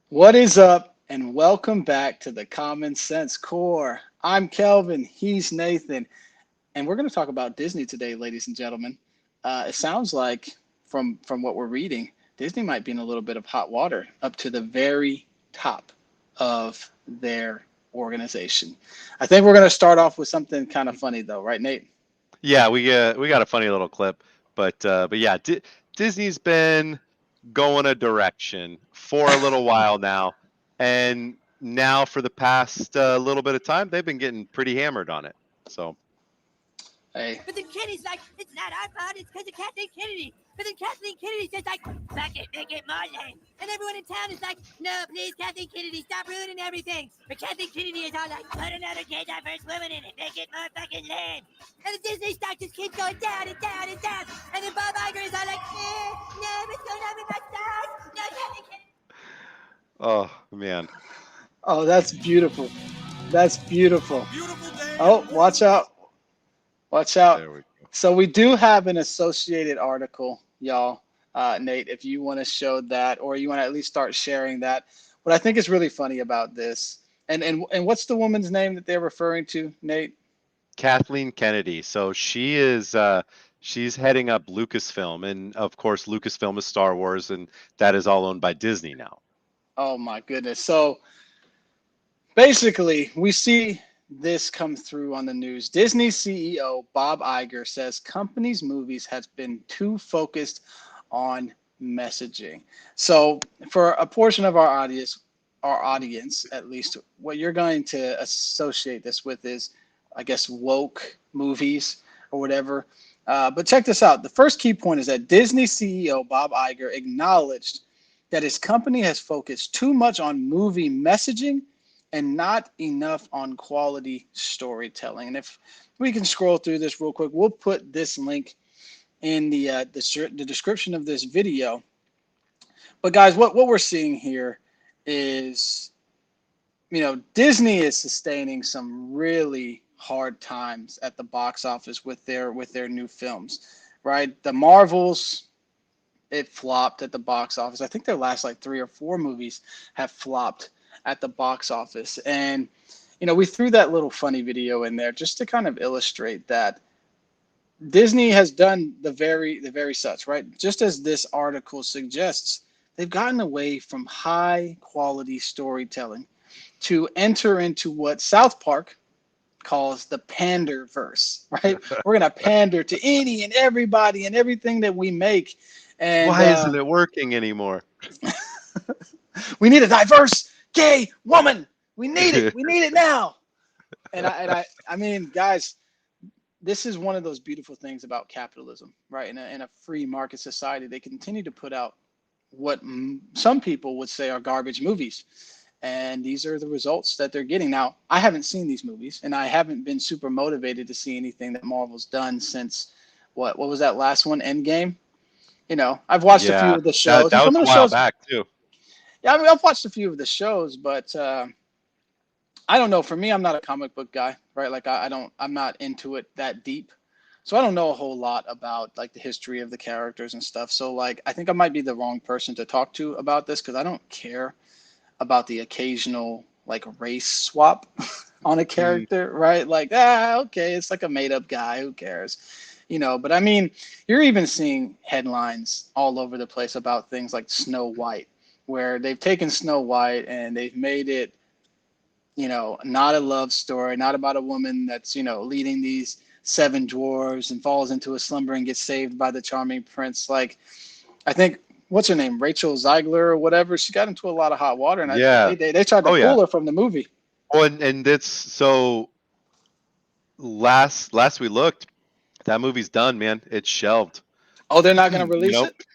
What is up, and welcome back to the Common Sense Core. I'm Kelvin, he's Nathan, and we're going to talk about Disney today, ladies and gentlemen. It sounds like, from what we're reading, Disney might be in a little bit of hot water up to the very top of their organization. I think we're going to start off with something kind of funny, though, right, Nate? Yeah, we got a funny little clip, but yeah, Disney's been going a direction for a little while now, and now for the past little bit of time, they've been getting pretty hammered on it. So Hey, But then Kennedy's like, it's not our fault, it's because of Kathleen Kennedy. But then Kathleen Kennedy's just like, fuck it, make it my lame. And everyone in town is like, no, please, Kathleen Kennedy, stop ruining everything. But Kathleen Kennedy is all like, put another gay diverse woman in it, make it more fucking lame. And the Disney stock just keeps going down and down and down. And then Bob Iger is all like, no, what's going on with my stock? No, Kathleen Kennedy. oh man, oh, that's beautiful. That's beautiful. Beautiful day in a Oh, watch wonderful. out. Watch out. there we go. So we do have an associated article, y'all. Nate, if you want to show that, or you want to at least start sharing that. What I think is really funny about this, and what's the woman's name that they're referring to, Nate? Kathleen Kennedy. So she's heading up Lucasfilm, and of course Lucasfilm is Star Wars, and that is all owned by Disney now. Oh my goodness. So basically, we see this come through on the news. Disney CEO Bob Iger says company's movies has been too focused on messaging. So for a portion of our audience at least, what you're going to associate this with is, I guess, woke movies or whatever. But check this out. The first key point is that Disney CEO Bob Iger acknowledged that his company has focused too much on movie messaging and not enough on quality storytelling. And if we can scroll through this real quick, we'll put this link in the description of this video. But guys, what we're seeing here is, Disney is sustaining some really hard times at the box office with their new films, right? The Marvels, it flopped at the box office. I think their last like 3 or 4 movies have flopped at the box office. And we threw that little funny video in there just to kind of illustrate that Disney has done the very such, right? Just as this article suggests, they've gotten away from high quality storytelling to enter into what South Park calls the pander verse, right? We're gonna pander to any and everybody and everything that we make, and Why isn't it working anymore? we need a diverse gay woman. We need it. We need it now. And I mean, guys, this is one of those beautiful things about capitalism, right? In a free market society, they continue to put out what some people would say are garbage movies. And these are the results that they're getting. Now, I haven't seen these movies, and I haven't been super motivated to see anything that Marvel's done since what was that last one, Endgame? I've watched a few Yeah, of the that shows, and that was some of a the while shows, back too. yeah, I mean, I've watched a few of the shows, but I don't know. For me, I'm not a comic book guy, right? Like I'm not into it that deep. So I don't know a whole lot about like the history of the characters and stuff. So like I think I might be the wrong person to talk to about this because I don't care about the occasional like race swap on a Mm, character, right? Like, okay, it's like a made up guy, who cares? But I mean, you're even seeing headlines all over the place about things like Snow White, where they've taken Snow White and they've made it, not a love story, not about a woman that's, leading these 7 dwarves and falls into a slumber and gets saved by the charming prince. Like, I think, what's her name, Rachel Ziegler or whatever, she got into a lot of hot water, and yeah. they tried to Oh yeah. pull her from the movie. Oh, and it's so last we looked, that movie's done, man. It's shelved. Oh, they're not going to You release know, it?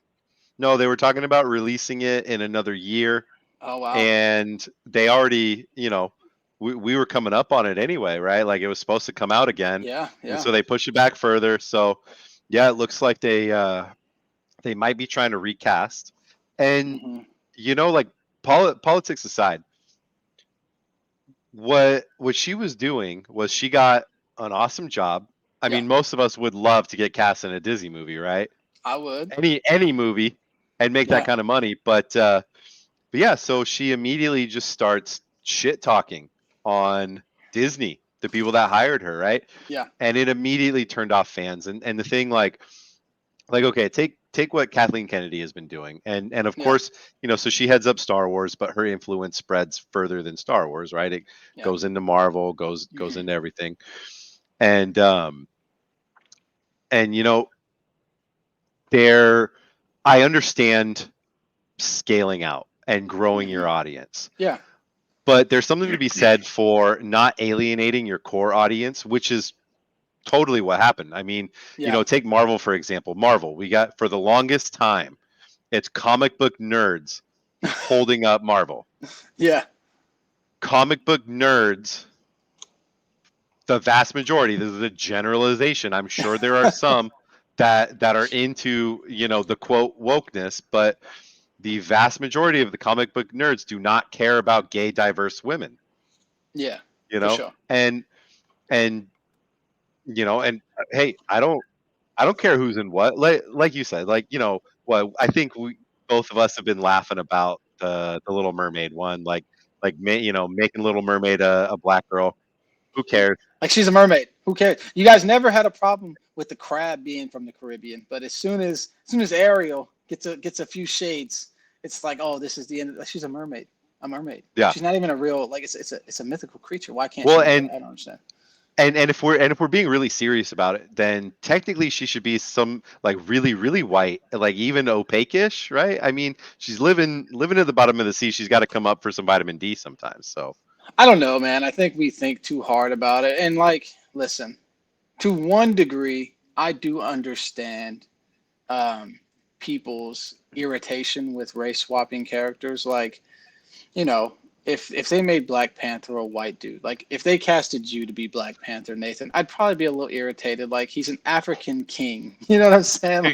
no, they were talking about releasing it in another year, Oh, wow. and they already, we were coming up on it anyway, right? Like it was supposed to come out again, Yeah, and yeah. so they pushed it back further. So, yeah, it looks like they might be trying to recast, and Hmm. like politics aside, what she was doing was she got an awesome job. I Yeah, mean, most of us would love to get cast in a Disney movie, right? I would. Any movie and make that Yeah. kind of money, but yeah, so she immediately just starts shit talking on Disney, the people that hired her, right? Yeah. And it immediately turned off fans. And the thing, like okay, take what Kathleen Kennedy has been doing, and of Yeah. course, so she heads up Star Wars, but her influence spreads further than Star Wars, right? It Yeah. goes into Marvel, goes Hmm. into everything, and and there, I understand scaling out and growing Hmm. your audience. Yeah. But there's something to be said for not alienating your core audience, which is totally what happened. I mean, Yeah. take Marvel, for example. Marvel, we got for the longest time, it's comic book nerds holding up Marvel. Yeah. Comic book nerds, the vast majority, this is a generalization. I'm sure there are some that are into, the quote wokeness, but the vast majority of the comic book nerds do not care about gay diverse women, Yeah. you For know? sure. And and hey, I don't care who's in what. Like you said, what I think we both of us have been laughing about the Little Mermaid one, making Little Mermaid a black girl. Who cares? Like she's a mermaid. Who cares? You guys never had a problem with the crab being from the Caribbean, but as soon as Ariel gets a few shades, it's like, oh, this is the end. She's a mermaid. A mermaid. Yeah. She's not even a real, like, it's a mythical creature. Why can't she Well, be that? I don't understand. and if we're being really serious about it, then technically she should be some like really really white, like even opaque-ish, right? I mean, she's living at the bottom of the sea. She's got to come up for some vitamin D sometimes. So I don't know, man. I think we think too hard about it. And like, listen, to one degree, I do understand um, people's irritation with race swapping characters. Like, you know, if they made Black Panther a white dude, like if they casted you to be Black Panther, Nathan, I'd probably be a little irritated. Like he's an African king. You know what I'm saying?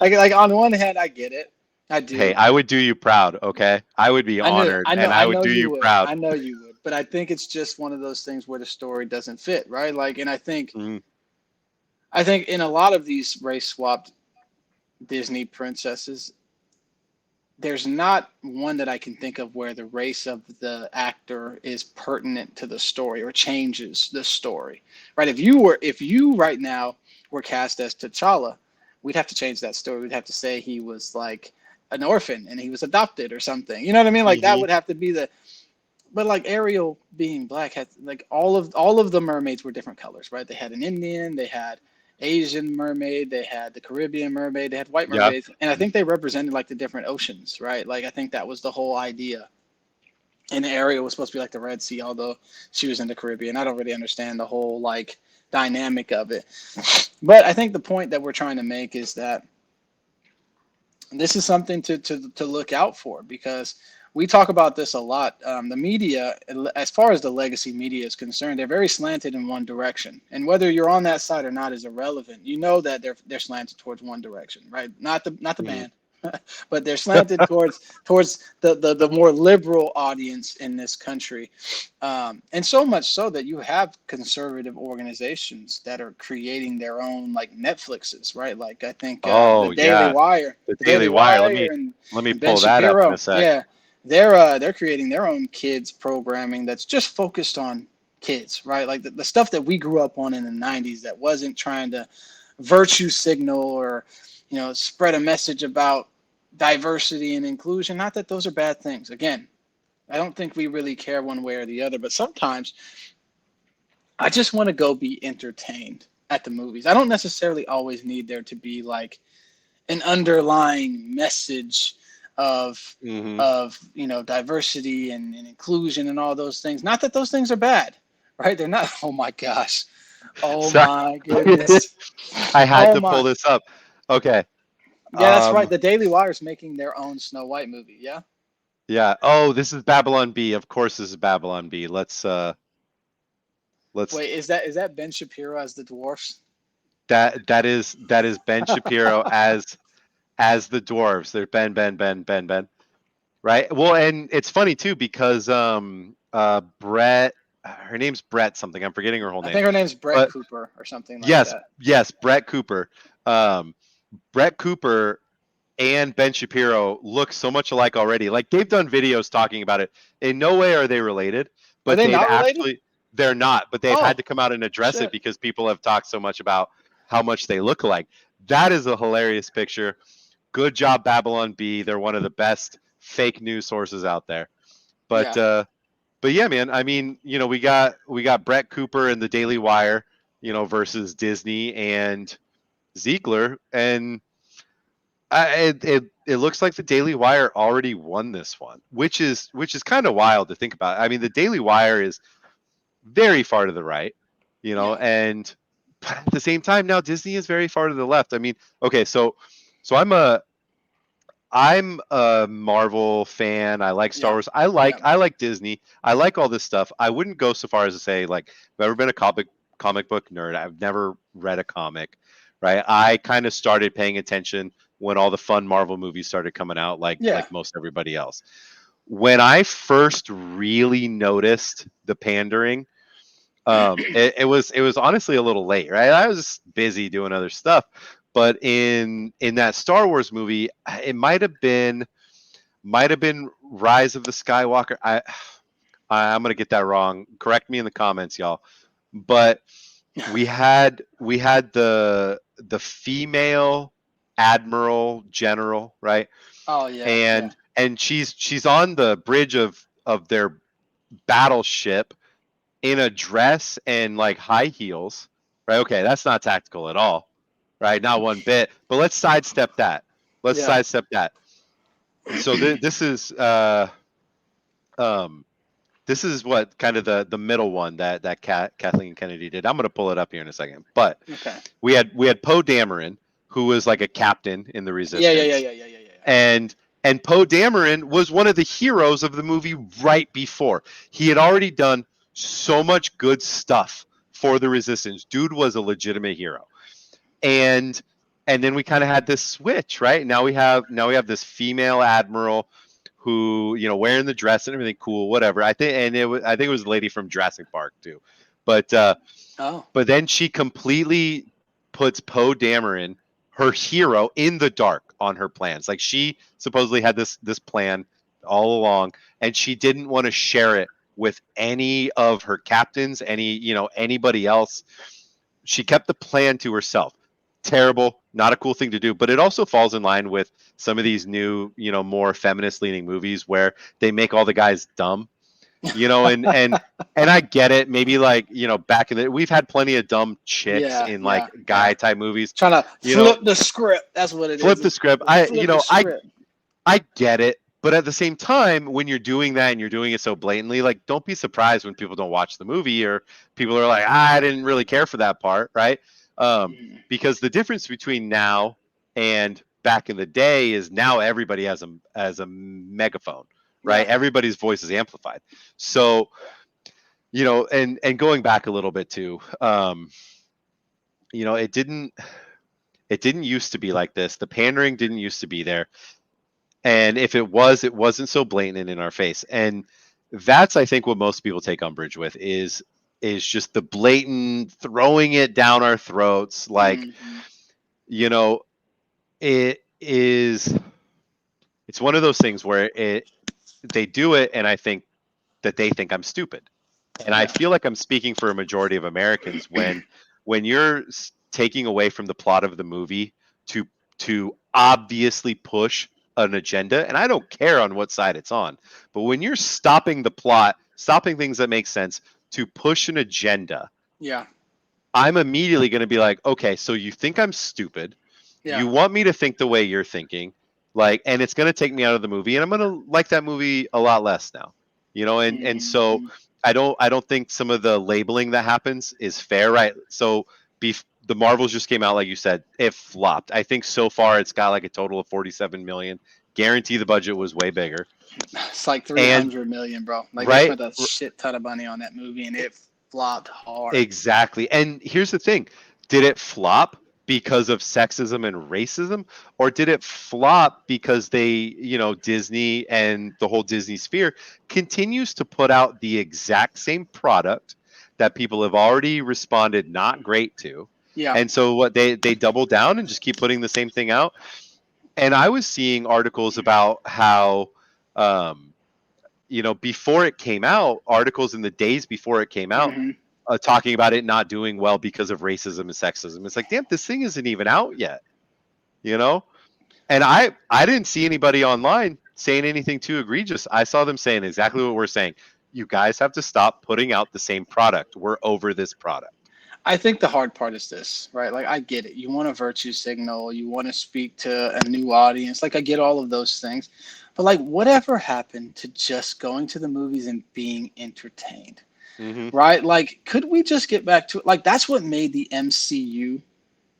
Like on one hand, I get it. I hey, do. I would do you proud, okay? I would be I know, honored, I know, and I I would know do you you would. proud. I know you would. But I think it's just one of those things where the story doesn't fit, right? Like, and I think Mm, I think in a lot of these race swapped Disney princesses, there's not one that I can think of where the race of the actor is pertinent to the story or changes the story. Right? If you right now were cast as T'Challa, we'd have to change that story. We'd have to say he was like an orphan and he was adopted or something. You know what I mean? Like that mhm. would have to be the but like Ariel being black had like all of the mermaids were different colors, right? They had an Indian, they had Asian mermaid, they had the Caribbean mermaid, they had white Yeah. mermaids, and I think they represented like the different oceans, right? Like I think that was the whole idea. And Ariel was supposed to be like the Red Sea, although she was in the Caribbean. I don't really understand the whole like dynamic of it. But I think the point that we're trying to make is that this is something to look out for because we talk about this a lot. The media, as far as the legacy media is concerned, they're very slanted in one direction, and whether you're on that side or not is irrelevant. You know that they're slanted towards one direction, right? Not the Mhm. band, but they're slanted towards the more liberal audience in this country, and so much so that you have conservative organizations that are creating their own like Netflixes, right? Like I think Oh yeah, the The Daily Daily Wire. Let Wire, me and let me Ben pull that up in a Shapiro, sec. yeah, they're creating their own kids programming that's just focused on kids, right? Like the stuff that we grew up on in the '90s that wasn't trying to virtue signal or spread a message about diversity and inclusion. Not that those are bad things. Again, I don't think we really care one way or the other, but sometimes I just want to go be entertained at the movies. I don't necessarily always need there to be like an underlying message of Hmm. diversity and inclusion and all those things. Not that those things are bad, right? They're not. Oh my gosh. Oh So my goodness. I had Oh to pull my. this up. Okay. Yeah, that's right. Um. The Daily Wire is making their own Snow White movie. Yeah. Yeah. Oh, this is Babylon B. Of course, this is Babylon B. Let's Wait, is that Ben Shapiro as the dwarfs? that is Ben Shapiro as the dwarves. They're Ben. Right. Well, and it's funny too because Brett, her name's Brett something. I'm forgetting her whole I name, think her name's Brett but Cooper or something like yes, that. yes, Brett Cooper. Um, Brett Cooper and Ben Shapiro look so much alike already. Like they've done videos talking about it. In no way are they related, Are but they they've not related? actually they're not, but they've had Oh, to come out and address it shit. because people have talked so much about how much they look alike. That is a hilarious picture. Good job, Babylon B. They're one of the best fake news sources out there. But Yeah. but yeah, man. I mean, we got Brett Cooper and the Daily Wire, versus Disney and Ziegler, and it looks like the Daily Wire already won this one, which is kind of wild to think about. I mean, the Daily Wire is very far to the right, Yeah. and but at the same time now Disney is very far to the left. I mean, okay, so I'm a Marvel fan. I like Star Yeah. Wars. I Yeah. like I like Disney. I like all this stuff. I wouldn't go so far as to say like I've ever been a comic book nerd. I've never read a comic, right? I kind of started paying attention when all the fun Marvel movies started coming out, like Yeah. like most everybody else. When I first really noticed the pandering, it was honestly a little late, right? I was busy doing other stuff, but in that Star Wars movie, it might have been Rise of the Skywalker. I'm gonna get that wrong. Correct me in the comments, y'all. But we had the female admiral general, right? Oh yeah. Yeah. And she's on the bridge of their battleship in a dress and like high heels, right? Okay, that's not tactical at all, right? Not one bit. But let's sidestep that. Let's Yeah. sidestep that. So um this is what kind of the middle one that Kathleen Kennedy did. I'm gonna pull it up here in a second. But Okay. we had Poe Dameron, who was like a captain in the Yeah. Yeah. Yeah. Resistance, Yeah. Yeah. Yeah. Yeah. and Poe Dameron was one of the heroes of the movie right before. He had already done so much good stuff for the Resistance. Dude was a legitimate hero. And and then we kind of had this switch, right? Now we have this female admiral who, wearing the dress and everything cool, whatever. I think it was a lady from Jurassic Park too. But Oh. but then she completely puts Poe Dameron, her hero, in the dark on her plans. Like she supposedly had this plan all along, and she didn't want to share it with any of her captains, anybody else. She kept the plan to herself. Terrible, not a cool thing to do, but it also falls in line with some of these new, more feminist leaning movies where they make all the guys dumb, and I get it. Maybe like, back in the we've had plenty of dumb chicks Yeah. in like Yeah. guy Yeah. type movies. Trying to You know, flip the script. That's what it flip is. the script. Flip the script. I get it, but at the same time, when you're doing that and you're doing it so blatantly, like don't be surprised when people don't watch the movie or people are like, I didn't really care for that part, right? Because the difference between now and back in the day is now everybody has a megaphone, right? Yeah. Everybody's voice is amplified. So, and going back a little bit too, it didn't used to be like this. The pandering didn't used to be there. And if it was, it wasn't so blatant and in our face. And that's, I think, what most people take umbrage with is just the blatant throwing it down our throats. Like, Mhm. you know, it is, it's one of those things where they do it, and I think that they think I'm stupid. And I Yeah. feel like I'm speaking for a majority of Americans when you're taking away from the plot of the movie to obviously push an agenda, and I don't care on what side it's on, but when you're stopping the plot, stopping things that make sense to push an agenda, Yeah. I'm immediately going to be like, okay, so you think I'm stupid, Yeah. you want me to think the way you're thinking, like, and it's going to take me out of the movie, and I'm going to like that movie a lot less now, and so Mhm. I don't think some of the labeling that happens is fair, right? So the Marvels just came out, like you said, it flopped. I think so far it's got like a total of 47 million. Guarantee the budget was way bigger. It's like And 300 million, bro. Like they right, spent a shit ton of money on that movie and it flopped hard. exactly. And here's the thing. Did it flop because of sexism and racism, or did it flop because Disney and the whole Disney sphere continues to put out the exact same product that people have already responded not great to? Yeah. And so what they double down and just keep putting the same thing out. And I was seeing articles about how, um, before it came out, articles in the days before it came out, Hmm. talking about it not doing well because of racism and sexism. It's like, damn, this thing isn't even out yet, you know? And I didn't see anybody online saying anything too egregious. I saw them saying exactly what we're saying. You guys have to stop putting out the same product. We're over this product. I think the hard part is this, right? Like, I get it. You want a virtue signal, you want to speak to a new audience. Like, I get all of those things. But, like, whatever happened to just going to the movies and being entertained, Mm-hmm. right? Like, could we just get back to it? Like, that's what made the MCU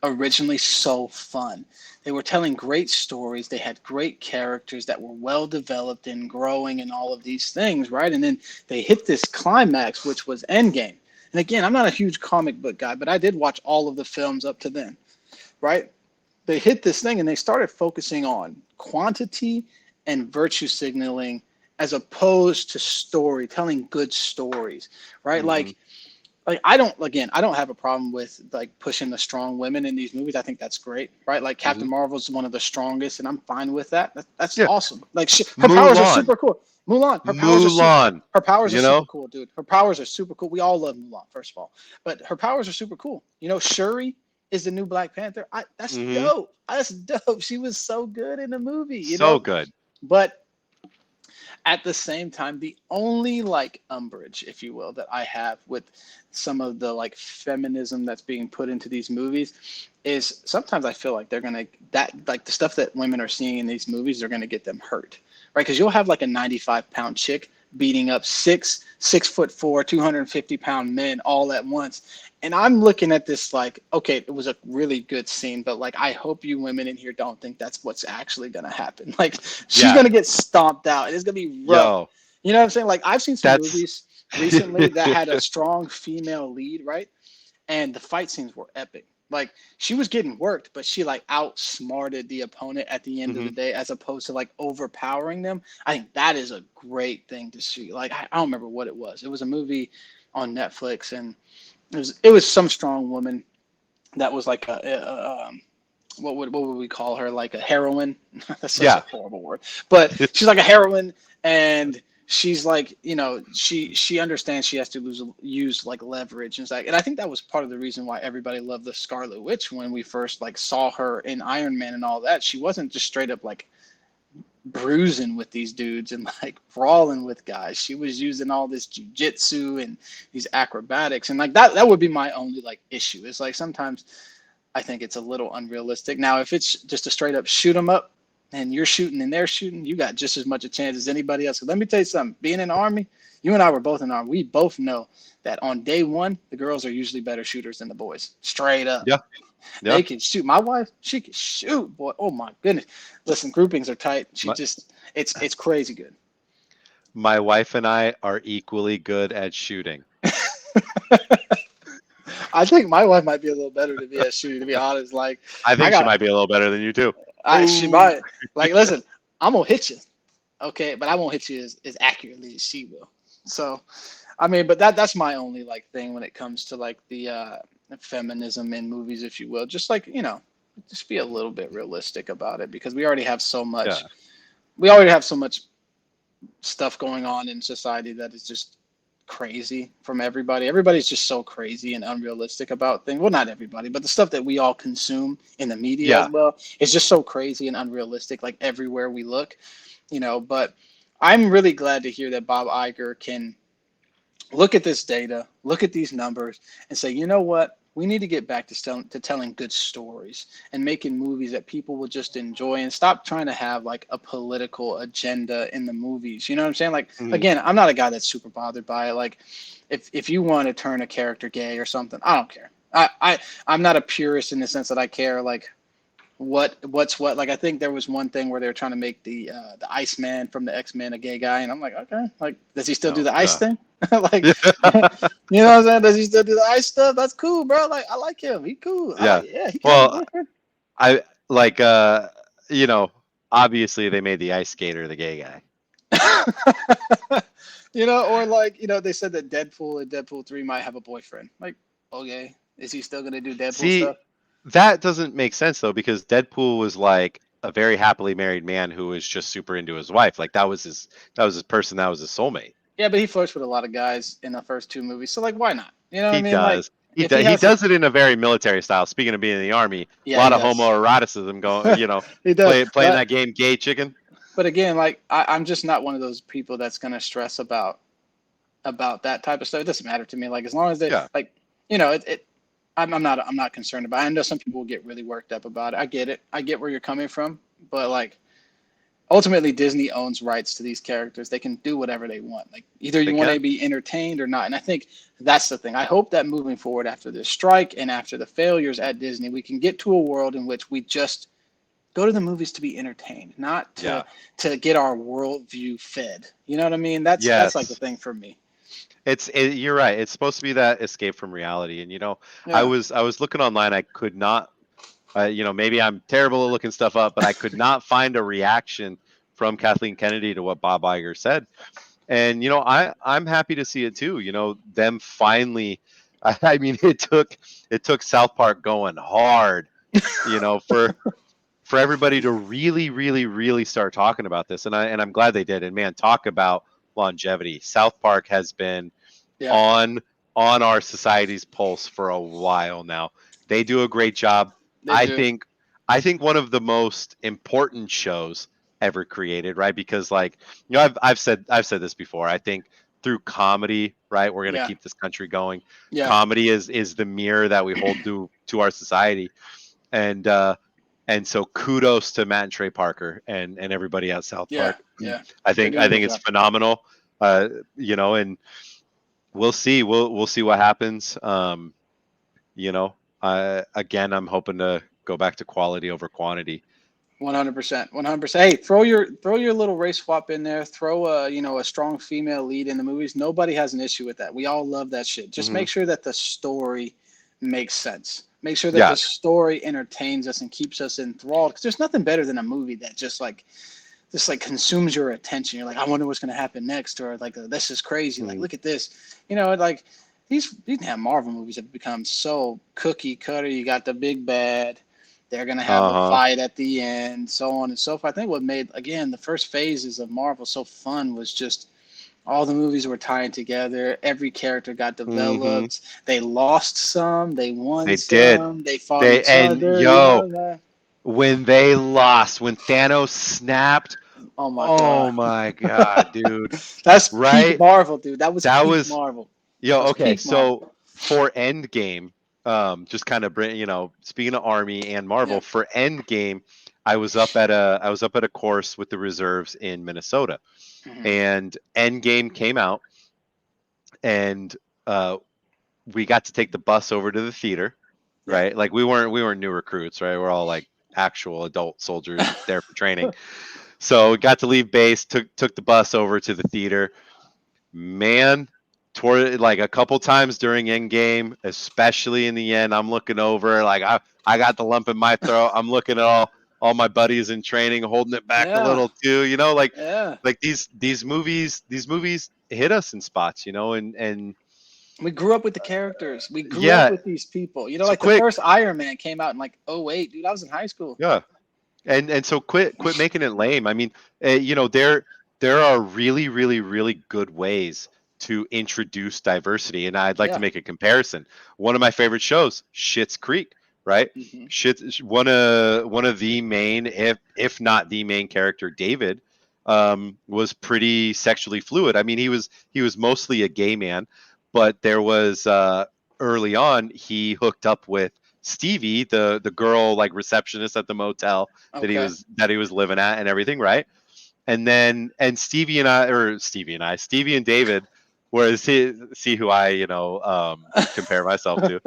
originally so fun. They were telling great stories. They had great characters that were well developed and growing and all of these things, right? And then they hit this climax, which was Endgame. And again, I'm not a huge comic book guy, but I did watch all of the films up to then, right? They hit this thing and they started focusing on quantity and virtue signaling as opposed to story, telling good stories, right? Mm-hmm. Like I don't have a problem with like pushing the strong women in these movies. I think that's great, right? Like Captain Marvel's one of the strongest, and I'm fine with that. That's Yeah. awesome. Like her powers are super cool. Mulan, Mulan. her powers are You know? super cool, dude. Her powers are super cool. We all love Mulan, first of all, but her powers are super cool. You know, Shuri is the new Black Panther. That's Mhm. dope. That's dope. She was so good in the movie. You So know, good. but at the same time, the only like umbrage, if you will, that I have with some of the like feminism that's being put into these movies is sometimes I feel like they're gonna that like the stuff that women are seeing in these movies are gonna get them hurt, right? Because you'll have like a 95-pound chick beating up 6'4", 250-pound men all at once. And I'm looking at this like, okay, it was a really good scene, but like, I hope you women in here don't think that's what's actually going to happen. Like, she's Yeah. going to get stomped out. And it's going to be rough. Yo, You know what I'm saying? Like, I've seen some that's movies recently that had a strong female lead, right? And the fight scenes were epic. Like, she was getting worked, but she like outsmarted the opponent at the end of the Mhm. day, as opposed to like overpowering them. I think that is a great thing to see. Like, I don't remember what it was. It was a movie on Netflix, and it was some strong woman that was like what would we call her, like a heroine. That's such a Yeah. horrible word, but she's like a heroine, and she's like, she understands she has to use like leverage, and it's like, and I think that was part of the reason why everybody loved the Scarlet Witch when we first like saw her in Iron Man and all that. She wasn't just straight up like bruising with these dudes and like brawling with guys. She was using all this jujitsu and these acrobatics, and like that would be my only like issue. It's like sometimes I think it's a little unrealistic. Now, if it's just a straight up shoot 'em up and you're shooting and they're shooting, you got just as much a chance as anybody else. 'Cause let me tell you something, being in the Army, you and I were both in the Army. We both know that on day one, the girls are usually better shooters than the boys. Straight up. Yeah. Yeah. They can shoot. My wife, she can shoot, boy. Oh my goodness. Listen, groupings are tight. It's crazy good. My wife and I are equally good at shooting. I think my wife might be a little better to be at shooting, to be honest. Like, I I think she got, might be a little better than you too. she might. Like, listen, I'm gonna hit you, okay, but I won't hit you as accurately as she will. So, I mean, but that's my only like thing when it comes to like the feminism in movies, if you will. Just like, just be a little bit realistic about it, because we already have so much. Yeah. We already have so much stuff going on in society that is just crazy from everybody. Everybody's just so crazy and unrealistic about things. Well, not everybody, but the stuff that we all consume in the media Yeah. as well is just so crazy and unrealistic, like everywhere we look, but I'm really glad to hear that Bob Iger can look at this data, look at these numbers, and say, you know what? We need to get back to telling good stories and making movies that people will just enjoy, and stop trying to have like a political agenda in the movies. You know what I'm saying? Like, Mhm. again, I'm not a guy that's super bothered by it. Like, if you want to turn a character gay or something, I don't care. I'm not a purist in the sense that I care like what's what. Like, I think there was one thing where they were trying to make the Iceman from the X-Men a gay guy, and I'm like, okay, like, does he still do the ice thing? Like, you know what I'm saying? Does he still do the ice stuff? That's cool, bro. Like, I like him. He cool. Yeah. Yeah, he can have a Well, boyfriend. I like obviously they made the ice skater the gay guy. Or like, they said that Deadpool and Deadpool 3 might have a boyfriend. Like, okay, is he still gonna do Deadpool See, stuff? that doesn't make sense though, because Deadpool was like a very happily married man who was just super into his wife. Like that was his person, that was his soulmate. Yeah, but he flirts with a lot of guys in the first two movies, so like, why not? You know what I He mean? Like, does. if he He has a, does it in a very military style. Speaking of being in the army, a yeah, he lot of does. homoeroticism going, He does. playing that game gay chicken. But again, like, I'm just not one of those people that's gonna stress about that type of stuff. It doesn't matter to me. Like, as long as they Yeah. like, I'm not concerned about it. I know some people will get really worked up about it. I get it. I get where you're coming from, but like, ultimately Disney owns rights to these characters. They can do whatever they want. Like, either They you want to can. be entertained or not. And I think that's the thing. I hope that moving forward after this strike and after the failures at Disney, we can get to a world in which we just go to the movies to be entertained, not Yeah. to get our worldview fed. You know what I mean? That's like the Yes. thing for me. You're right. It's supposed to be that escape from reality. And Yeah. I was looking online. I could not, maybe I'm terrible at looking stuff up, but I could not find a reaction from Kathleen Kennedy to what Bob Iger said. And I'm happy to see it too. Them finally. I mean, it took South Park going hard, for everybody to really, really, really start talking about this. And I'm glad they did. And man, talk about longevity. South Park has been Yeah. on on our society's pulse for a while now. They do a great job. They I do. think I think one of the most important shows ever created, right? Because like, I've said this before. I think through comedy, right, we're going to Yeah. keep this country going. Yeah. Comedy is the mirror that we hold to our society. And and so kudos to Matt and Trey Parker and everybody at South Yeah. Park. Yeah. They're I doing a good think it's job. phenomenal. And we'll see. We'll see what happens. You know, again, I'm hoping to go back to quality over quantity. 100%. 100%. Hey, throw your little race swap in there. Throw a strong female lead in the movies. Nobody has an issue with that. We all love that shit. Just Hmm. make sure that the story makes sense. Make sure that the Yes. story entertains us and keeps us enthralled. Because there's nothing better than a movie that just like consumes your attention. You're like, I wonder what's going to happen next, or like, this is crazy. Like, Mm. look at this. Like these damn Marvel movies have become so cookie cutter. You got the big bad. They're going to have Uh the huh. fight at the end, so on and so forth. I think what made, again, the first phases of Marvel so fun was just all the movies were tying together. Every character got Hmm. developed. They lost some, they won They did. some, they fought They each and other. You yo, know that? when they lost, when Thanos snapped, Oh my oh god. my god, dude! That's peak Right? Marvel, dude. That was That peak was Marvel. That Yo, was okay. peak Marvel. So for Endgame, just kind of bring, speaking of Army and Marvel, Yeah. for Endgame, I was up at a course with the reserves in Minnesota, Mhm. and Endgame came out, and uh, we got to take the bus over to the theater, Yeah. right? Like we weren't new recruits, right? We're all like actual adult soldiers there for training. So we got to leave base, took the bus over to the theater. Man, toward like a couple times during end game, especially in the end, I'm looking over like I got the lump in my throat. I'm looking at all my buddies in training, holding it back a Yeah. little too. Yeah. Like these movies hit us in spots, and We grew up with the characters. We grew up yeah. with these people. So Like the quick, first Iron Man came out in like '08, dude. I was in high school. yeah. And so quit making it lame. I mean, there are really, really, really good ways to introduce diversity, and I'd like to Yeah. make a comparison. One of my favorite shows, Schitt's Creek, right? Hmm. One of the main, if not the main character, David, was pretty sexually fluid. I mean, he was mostly a gay man, but there was early on he hooked up with Stevie, the girl like receptionist at the motel Okay. that he was living at and everything, right? And then and Stevie and David, whereas see who I compare myself to,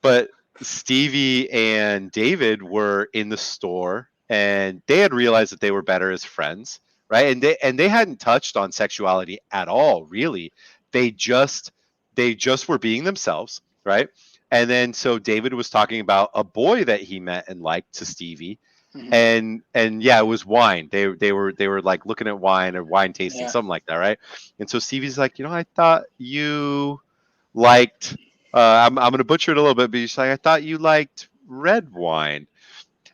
but Stevie and David were in the store and they had realized that they were better as friends, right? And they hadn't touched on sexuality at all, really. They just they just were being themselves, right? And then so David was talking about a boy that he met and liked to Stevie, Hmm. and yeah, it was wine. They were like looking at wine or wine tasting, Yeah. something like that, right? And so Stevie's like, I thought you liked. I'm going to butcher it a little bit, but he's like, I thought you liked red wine.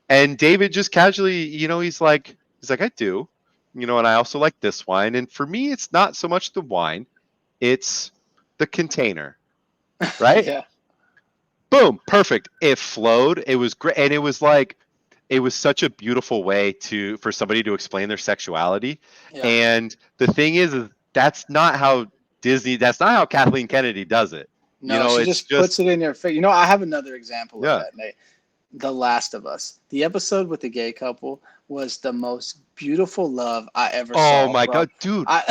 And David just casually, he's like, I do, and I also like this wine. And for me, it's not so much the wine, it's the container, right? Yeah. Boom, perfect. It flowed. It was great, and it was such a beautiful way for somebody to explain their sexuality. Yeah. And the thing is that's not how that's not how Kathleen Kennedy does it. No, she It's just puts just it in your face. I have another example of yeah. that, Nate. The Last of Us. The episode with the gay couple was the most beautiful love I ever Oh saw my from. god, dude. I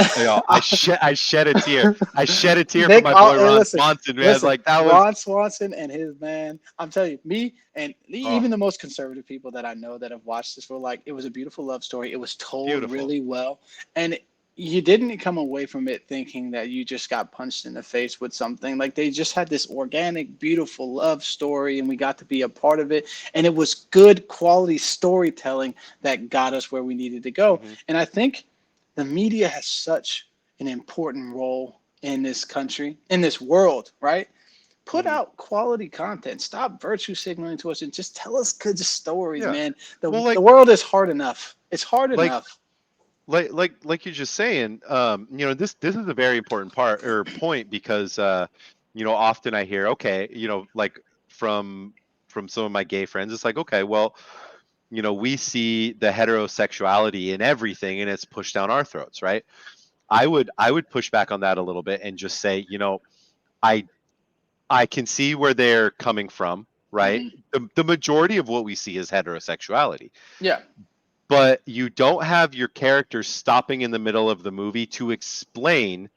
I, shed a tear. I shed a tear for Nick, my boy hey, Ron listen, Swanson, man. listen. Like that was Ron Swanson and his man. I'm telling you, me and oh, even the most conservative people that I know that have watched this were like, it was a beautiful love story. It was told beautiful. really well, and you didn't come away from it thinking that you just got punched in the face with something. Like they just had this organic, beautiful love story, and we got to be a part of it. And it was good quality storytelling that got us where we needed to go. Hmm. And I think the media has such an important role in this country, in this world, right? Put Hmm. out quality content. Stop virtue signaling to us and just tell us good stories, Yeah. man. Well, The world is hard enough. It's hard like enough. you're just saying, this is a very important part or point because often I hear, okay, like from some of my gay friends, it's like, okay, well, we see the heterosexuality in everything and it's pushed down our throats, right? I would push back on that a little bit and just say, I I can see where they're coming from, right? Hmm. The majority of what we see is heterosexuality, Yeah. but you don't have your characters stopping in the middle of the movie to explain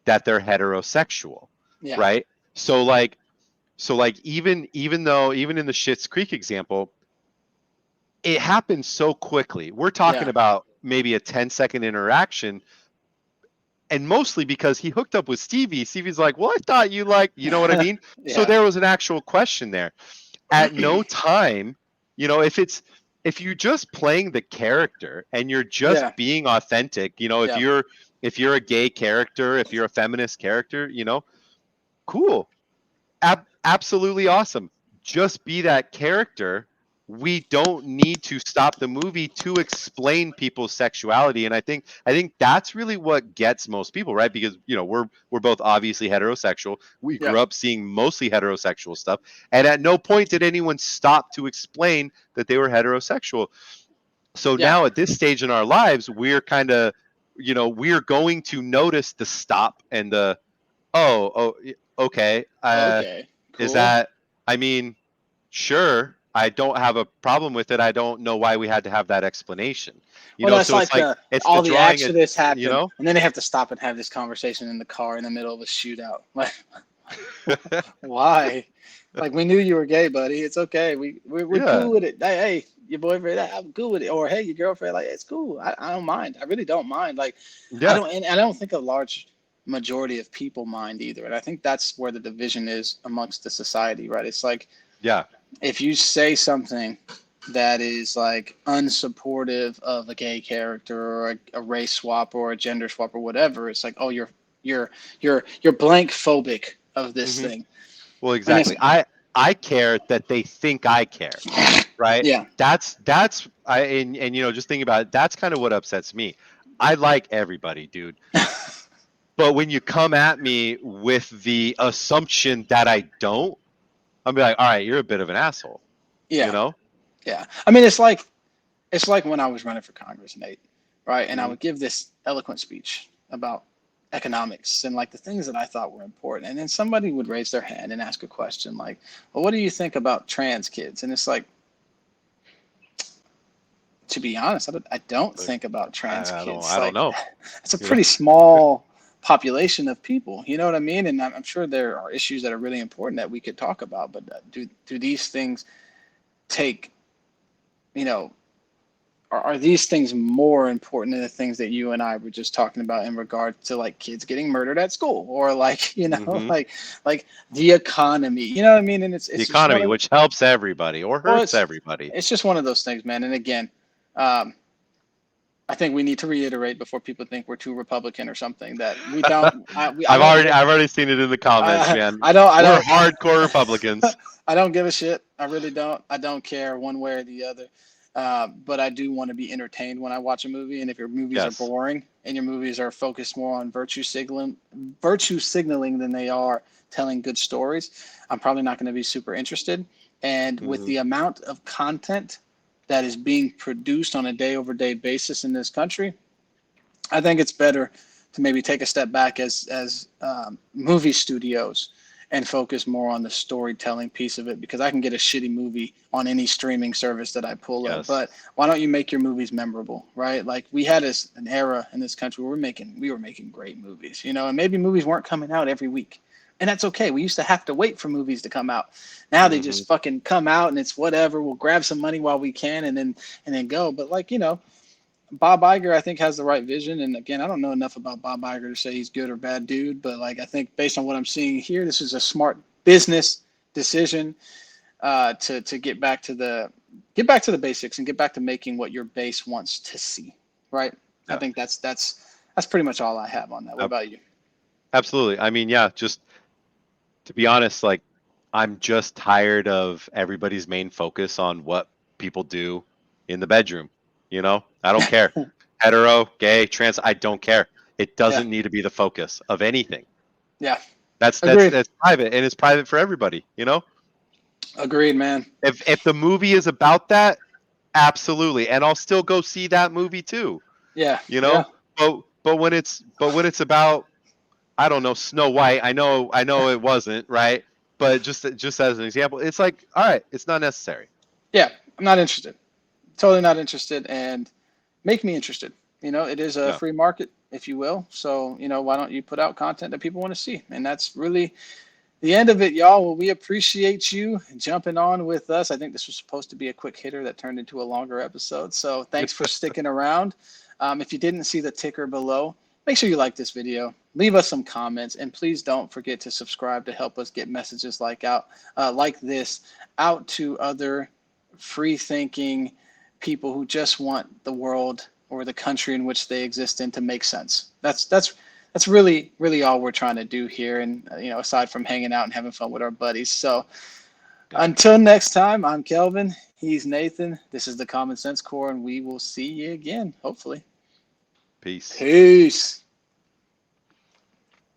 that they're heterosexual, Yeah. right? So like even in the Schitt's Creek example, it happens so quickly. We're talking Yeah. about maybe a 10-second interaction, and mostly because he hooked up with Stevie. Stevie's like, well, I thought you like, you know what I mean? So Yeah. there was an actual question there. At no time, if you're just playing the character and you're just Yeah. being authentic, Yeah. if you're a gay character, if you're a feminist character, cool. Absolutely awesome. Just be that character. We don't need to stop the movie to explain people's sexuality, and I think that's really what gets most people, right? Because we're both obviously heterosexual. We Yeah. grew up seeing mostly heterosexual stuff, and at no point did anyone stop to explain that they were heterosexual. So Yeah. now at this stage in our lives, we're kind of, we're going to notice the stop and the okay. Okay. Is Cool. that, I mean, sure, I don't have a problem with it. I don't know why we had to have that explanation. Well, that's So it's like like it's the all the drawing it, accidents you happen, know? and then they have to stop and have this conversation in the car in the middle of a shootout. Like, why? Like, we knew you were gay, buddy. It's okay. We're Yeah. cool with it. Hey, your boyfriend, I'm cool with it. Or hey, your girlfriend, like it's cool. I don't mind. I really don't mind. Like, Yeah. and I don't think a large majority of people mind either. And I think that's where the division is amongst the society, right? It's like Yeah. if you say something that is like unsupportive of a gay character or a race swap or a gender swap or whatever, it's like, oh, you're blank phobic of this Hmm. thing. Well, And it's exactly. I care that they think I care, right? yeah. That's and just thinking about it, that's kind of what upsets me. I like everybody, dude. But when you come at me with the assumption that I don't, I'm be like, all right, you're a bit of an asshole, you Yeah. know? Yeah. I mean, it's like when I was running for Congress, Nate, right? And I Hmm. would give this eloquent speech about economics and like the things that I thought were important. And then somebody would raise their hand and ask a question like, well, what do you think about trans kids? And it's like, to be honest, I don't Like, think about trans kids. I don't Like, know. it's a You know? pretty small population of people. You know what I mean? And I'm sure there are issues that are really important that we could talk about. But do these things take, you know, are these things more important than the things that you and I were just talking about in regard to like kids getting murdered at school or like, Hmm. like the economy, you know what I mean? And The it's just one economy, of, which helps everybody or well, hurts everybody. it's just one of those things, man. And again, um, I think we need to reiterate before people think we're too Republican or something that we don't. I I've don't. already seen it in the comments, man. I don't. I We're don't. hardcore Republicans. I don't give a shit. I really don't. I don't care one way or the other. But I do want to be entertained when I watch a movie. And if your movies are Yes. boring and your movies are focused more on virtue signaling than they are telling good stories, I'm probably not going to be super interested. And with the amount of content that is being produced on a day-over-day basis in this country, I think it's better to maybe take a step back as movie studios and focus more on the storytelling piece of it, because I can get a shitty movie on any streaming service that I pull up. Yes. But why don't you make your movies memorable, right? Like we had an era in this country where we were making great movies, you know, and maybe movies weren't coming out every week. And that's okay. We used to have to wait for movies to come out. Now they just fucking come out and it's whatever. We'll grab some money while we can and then go. But like, you know, Bob Iger, I think, has the right vision. And again, I don't know enough about Bob Iger to say he's good or bad dude, but like I think based on what I'm seeing here, this is a smart business decision to get back to the basics and get back to making what your base wants to see. Right. Yeah. I think that's pretty much all I have on that. What about you? Absolutely. I mean, yeah, just to be honest, like I'm just tired of everybody's main focus on what people do in the bedroom. You know, I don't care. Hetero, gay, trans, I don't care. It doesn't need to be the focus of anything. Yeah. That's private, and it's private for everybody, you know? Agreed, man. If the movie is about that, absolutely. And I'll still go see that movie too. Yeah. You know? Yeah. But when it's about, I don't know, Snow White, I know it wasn't, right? But just as an example, it's like, all right, it's not necessary. Yeah, I'm not interested. Totally not interested, and make me interested. You know, it is a free market, if you will. So, you know, why don't you put out content that people want to see? And that's really the end of it, y'all. Well, we appreciate you jumping on with us. I think this was supposed to be a quick hitter that turned into a longer episode. So thanks for sticking around. If you didn't see the ticker below, make sure you like this video, leave us some comments, and please don't forget to subscribe to help us get messages like this out to other free-thinking people who just want the world or the country in which they exist in to make sense. That's really all we're trying to do here. And, you know, aside from hanging out and having fun with our buddies. So until next time, I'm Kelvin. He's Nathan. This is the Common Sense Core, and we will see you again, hopefully. Peace. Peace.